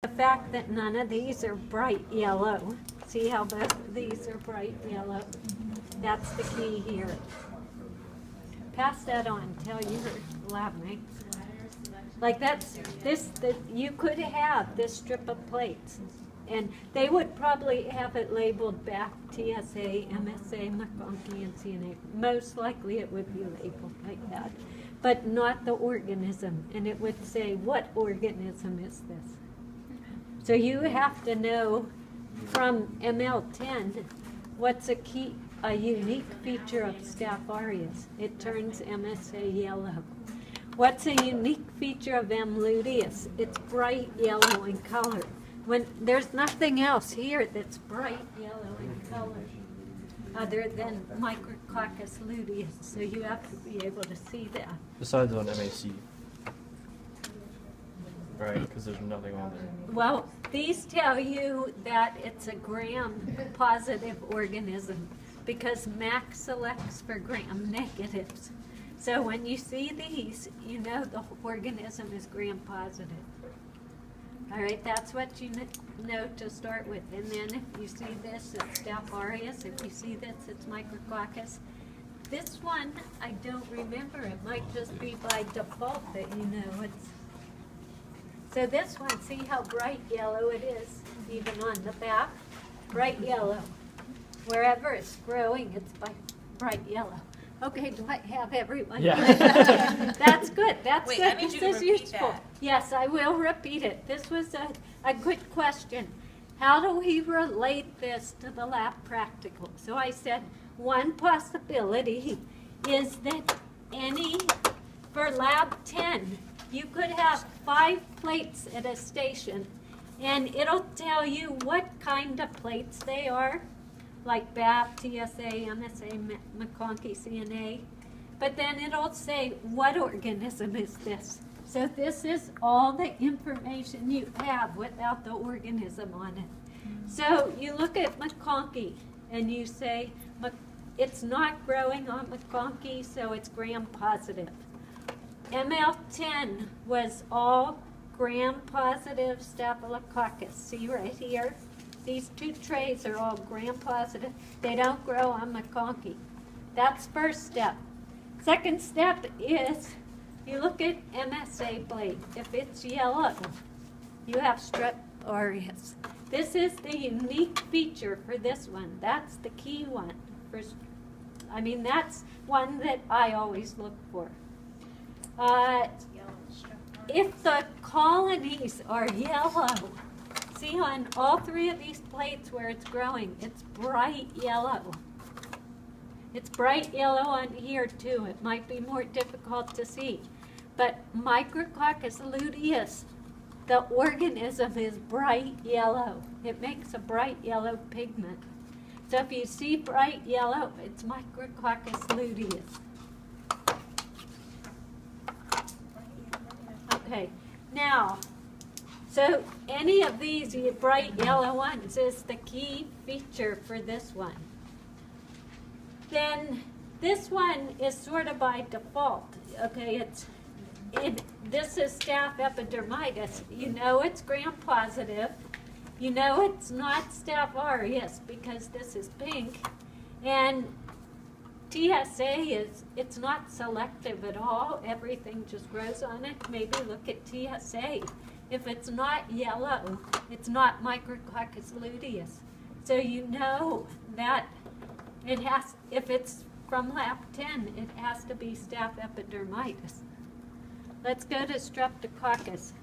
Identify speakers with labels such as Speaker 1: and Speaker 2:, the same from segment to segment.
Speaker 1: The fact that none of these are bright yellow. See how both of these are bright yellow? That's the key here. Pass that on. Tell your lab mate. Like you could have this strip of plates, and they would probably have it labeled back TSA, MSA, McConkey, and CNA. Most likely it would be labeled like that, but not the organism. And it would say, what organism is this? So you have to know from ML10 what's a unique feature of Staph aureus. It turns MSA yellow. What's a unique feature of M. luteus? It's bright yellow in color. When there's nothing else here that's bright yellow in color other than Micrococcus luteus. So you have to be able to see that.
Speaker 2: Besides on MAC. Right, because there's nothing on there.
Speaker 1: Well, these tell you that it's a gram-positive organism because MAC selects for gram-negatives. So when you see these, you know the organism is gram-positive. All right, that's what you know to start with. And then if you see this, it's Staph aureus. If you see this, it's Micrococcus. This one, I don't remember. It might just be by default that you know it's. So this one, see how bright yellow it is, even on the back? Bright yellow. Wherever it's growing, it's bright yellow. Okay, do I have everyone?
Speaker 2: Yeah.
Speaker 1: That's good. That's
Speaker 3: Wait,
Speaker 1: good.
Speaker 3: I need you to
Speaker 1: This is
Speaker 3: repeat
Speaker 1: useful.
Speaker 3: that.
Speaker 1: Yes, I will repeat it. This was a good question. How do we relate this to the lab practical? So I said one possibility is that for lab 10, you could have 5 plates at a station, and it'll tell you what kind of plates they are, like BAP, TSA, MSA, McConkey, CNA. But then it'll say, what organism is this? So this is all the information you have without the organism on it. So you look at McConkey, and you say, it's not growing on McConkey, so it's gram-positive. ML10 was all gram-positive Staphylococcus. See right here? These 2 trays are all gram-positive. They don't grow on McConkey. That's first step. Second step is you look at MSA plate. If it's yellow, you have Strep aureus. This is the unique feature for this one. That's the key one. That's one that I always look for. If the colonies are yellow, see on all 3 of these plates where it's growing, it's bright yellow. It's bright yellow on here too. It might be more difficult to see. But Micrococcus luteus, the organism is bright yellow. It makes a bright yellow pigment. So if you see bright yellow, it's Micrococcus luteus. Okay, now, so any of these bright yellow ones is the key feature for this one. Then this one is sort of by default. Okay, this is Staph epidermidis. You know it's gram-positive. You know it's not Staph aureus because this is pink. And TSA it's not selective at all. Everything just grows on it. Maybe look at TSA. If it's not yellow, it's not Micrococcus luteus. So you know that if it's from lab 10, it has to be Staph epidermidis. Let's go to Streptococcus.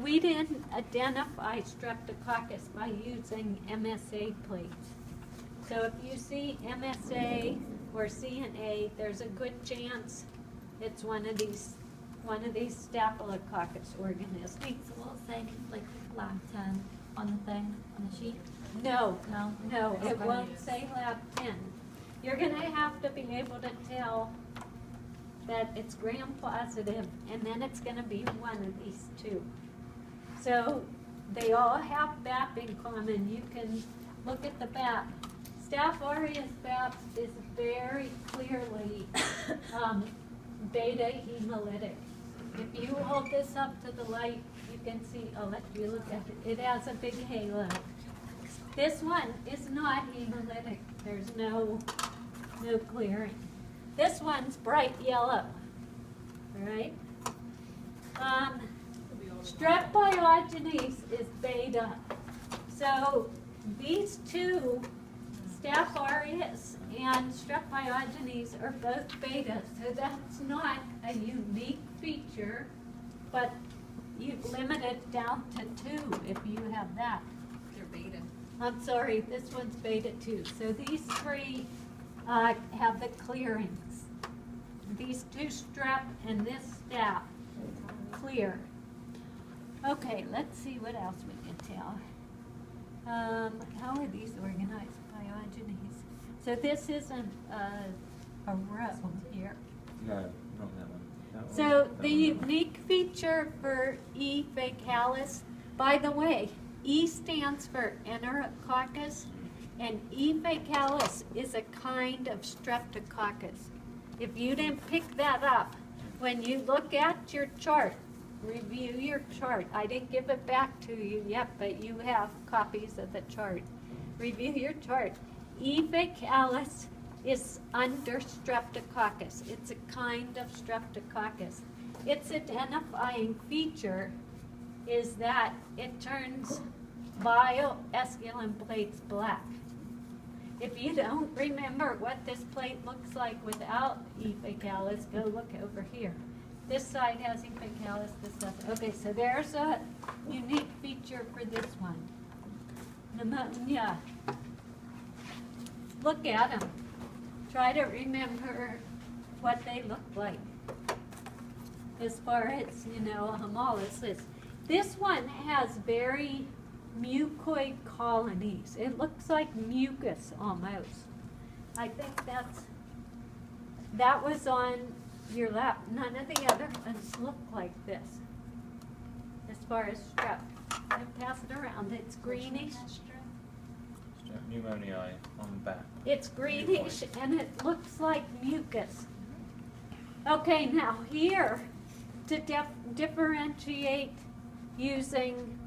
Speaker 1: We didn't identify Streptococcus by using MSA plates. So if you see MSA or CNA, there's a good chance it's one of these Staphylococcus organisms.
Speaker 4: Wait, so will it say like lab 10 on the thing, on the sheet?
Speaker 1: No,
Speaker 4: Okay.
Speaker 1: it won't say lab 10. You're going to have to be able to tell that it's gram-positive, and then it's going to be one of these 2. So they all have BAP in common. You can look at the BAP. Staph aureus BAP is very clearly beta hemolytic. If you hold this up to the light, you can see, I'll let you look at it. It has a big halo. This one is not hemolytic. There's no clearing. This one's bright yellow, all right? Strep pyogenes is beta. So these two, Staph aureus and Strep pyogenes, are both beta. So that's not a unique feature, but you limit it down to 2 if you have that.
Speaker 3: They're beta.
Speaker 1: I'm sorry, this one's beta too. So these 3 have the clearings. These 2 strep and this staph clear. Okay, let's see what else we can tell. How are these organized? Pyogenes. So this isn't a row here.
Speaker 5: No, not that one. That one.
Speaker 1: So
Speaker 5: That
Speaker 1: the
Speaker 5: one.
Speaker 1: unique feature for E. faecalis, by the way, E stands for Enterococcus, and E. faecalis is a kind of streptococcus. If you didn't pick that up, when you look at your chart, review your chart. I didn't give it back to you yet, but you have copies of the chart. Review your chart. E. faecalis is under streptococcus. It's a kind of streptococcus. Its identifying feature is that it turns bioesculin plates black. If you don't remember what this plate looks like without E. faecalis, go look over here. This side has E. faecalis, this doesn't. Okay, so there's a unique feature for this one. Pneumonia. Look at them. Try to remember what they look like as far as, hemolysis. This one has very mucoid colonies. It looks like mucus almost. I think that was on your lap. None of the other ones look like this as far as strep. And pass it around. It's greenish.
Speaker 5: Pneumoniae on the back.
Speaker 1: It's greenish and it looks like mucus. Okay, now here, to differentiate using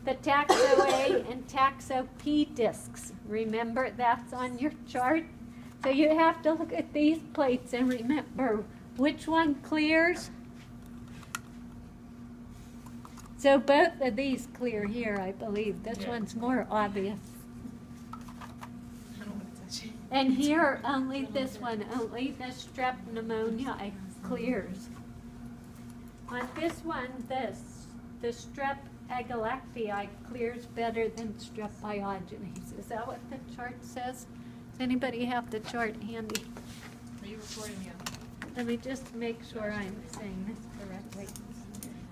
Speaker 1: the Taxo A and Taxo P discs. Remember, that's on your chart. So you have to look at these plates and remember which one clears. So both of these clear here, I believe. This
Speaker 2: Yeah.
Speaker 1: one's more obvious.
Speaker 3: I don't want to touch it.
Speaker 1: And here, only this one, only the strep pneumonia clears. On this one, the strep agalactiae clears better than strep pyogenes. Is that what the chart says? Does anybody have the chart handy?
Speaker 3: Are you recording me?
Speaker 1: Let me just make sure I'm saying this correctly.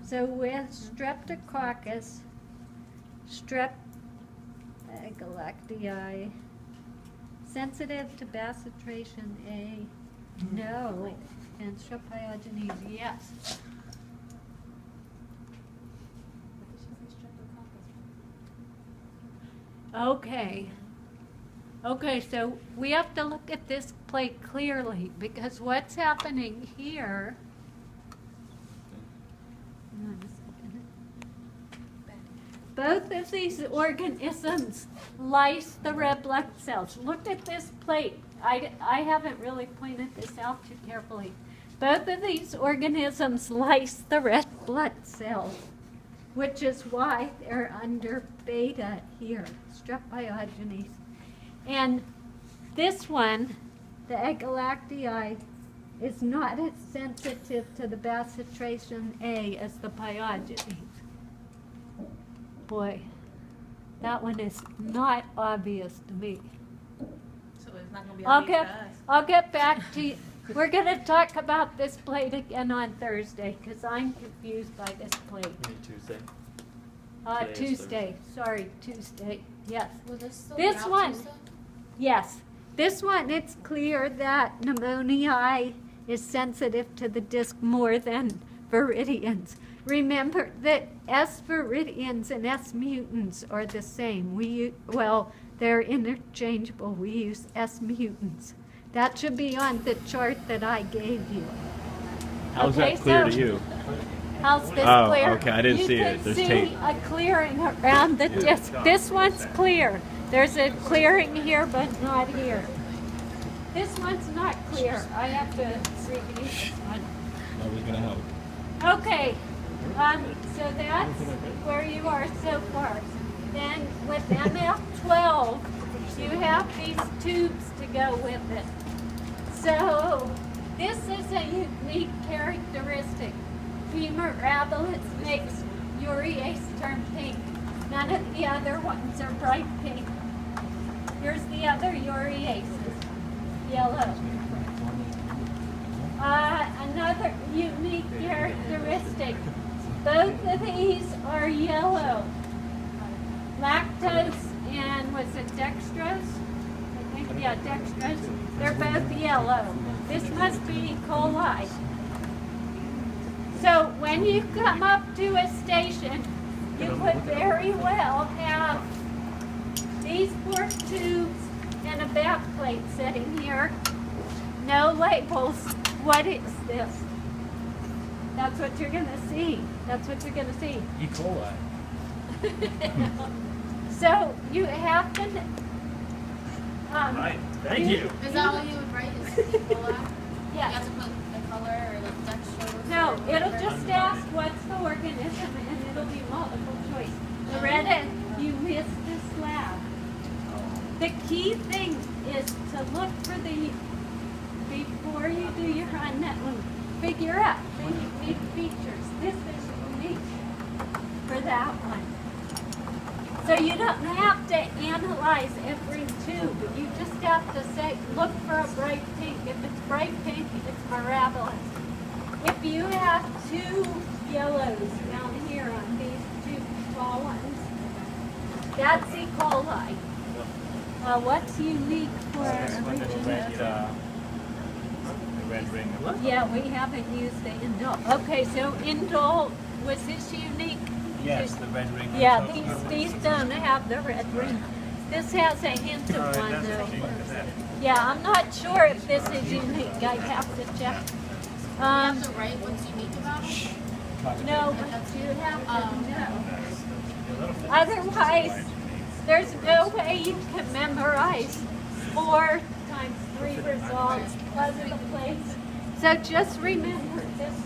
Speaker 1: So with streptococcus, strep agalactiae, sensitive to bacitration A, no, and strep pyogenes, yes. Okay. Okay, so we have to look at this plate clearly because what's happening here. Hang on a second. Both of these organisms lyse the red blood cells. Look at this plate. I haven't really pointed this out too carefully. Both of these organisms lyse the red blood cells, which is why they're under beta here, strep pyogenes. And this one, the agalactiae, is not as sensitive to the bacitration A as the pyogenes. Boy, that one is not obvious to me.
Speaker 3: So it's not going to be obvious to us.
Speaker 1: I'll get back to you. We're going to talk about this plate again on Thursday because I'm confused by this plate.
Speaker 2: You need Tuesday. Today is
Speaker 1: Tuesday. Sorry, Tuesday. Yes.
Speaker 4: Will this still
Speaker 1: This
Speaker 4: be out
Speaker 1: one.
Speaker 4: Tuesday?
Speaker 1: Yes. This one, it's clear that pneumoniae is sensitive to the disc more than viridians. Remember that S viridians and S mutants are the same. They're interchangeable. We use S mutants. That should be on the chart that I gave you.
Speaker 2: How's
Speaker 1: Okay,
Speaker 2: that clear
Speaker 1: so-
Speaker 2: to you?
Speaker 1: How's this
Speaker 6: Oh,
Speaker 1: clear?
Speaker 6: okay, I didn't see it. There's
Speaker 1: You can
Speaker 6: tape.
Speaker 1: see a clearing around the disc. This one's clear. There's a clearing here, but not here. This one's not clear. I have to review this one.
Speaker 6: That was gonna help.
Speaker 1: Okay, so that's where you are so far. Then with MF12, you have these tubes to go with it. So this is a unique characteristic. Femur rabilis makes urease turn pink. None of the other ones are bright pink. Here's the other ureases, yellow. Another unique characteristic, both of these are yellow. Lactose and was it dextrose? I think, yeah, dextrose. They're both yellow. This must be E. coli. So when you come up to a station, you would very well have these 4 tubes and a back plate sitting here. No labels. What is this? That's what you're gonna see. That's what you're gonna see.
Speaker 2: E. coli.
Speaker 1: So you have to.
Speaker 2: Right. Thank you.
Speaker 3: Is that all you would write? Is E. coli? You
Speaker 1: Yeah.
Speaker 3: have to put the color or like dextrose?
Speaker 1: No,
Speaker 3: or
Speaker 1: it'll
Speaker 3: whatever?
Speaker 1: just ask what's the organism, and it'll be multiple choice. Loretta, you missed this lab. The key thing is to look for the, before you do your unknown, figure out the unique features. This is unique for that one. So you don't have to analyze every tube. You just have to say, look for a bright pink. If it's bright pink, it's mirabilis. If you have 2 yellows down here on these 2 small ones, that's E. coli. What's unique for
Speaker 2: The red ring.
Speaker 1: Yeah, we haven't used the indole. Okay, so indole, was this unique?
Speaker 2: Yes, the red ring.
Speaker 1: Yeah, these don't have the red ring. This has a hint of one though. Yeah, I'm not sure if this is unique. I have to check.
Speaker 3: You have to write what's unique about it?
Speaker 1: No, but you have to know. Otherwise, there's no way you can memorize 4 times 3 results plus the place. So just remember this.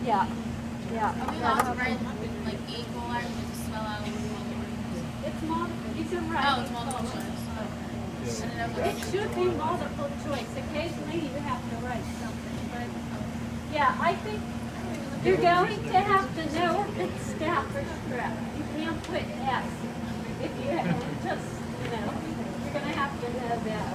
Speaker 1: Yeah, yeah.
Speaker 3: Are we allowed to write like E. coli or just spell out what we
Speaker 1: It's multiple. You can write.
Speaker 3: Oh, it's multiple choice. Okay. I didn't know
Speaker 1: It should be multiple choice. Occasionally you have to write something, but yeah, I think you're going to have to know if it's staph or strep. You can't put S if you have just, you're going to have to know that.